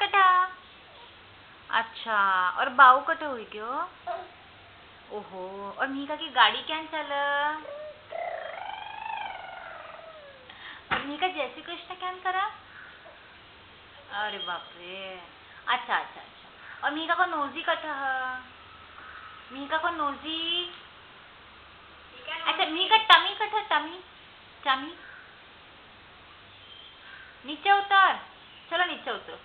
कटा। अच्छा, और बाऊ कट हुई क्यों? ओहो, और मीका की गाड़ी क्या चल? और मीका जय श्री कृष्ण क्या करा? अरे बाप रे। अच्छा अच्छा अच्छा, और मीका को नोजी कट ह? मीका को नोजी। अच्छा, मीका टमी कट है, टमी टमी। नीचे उतर, चलो नीचे उतरो।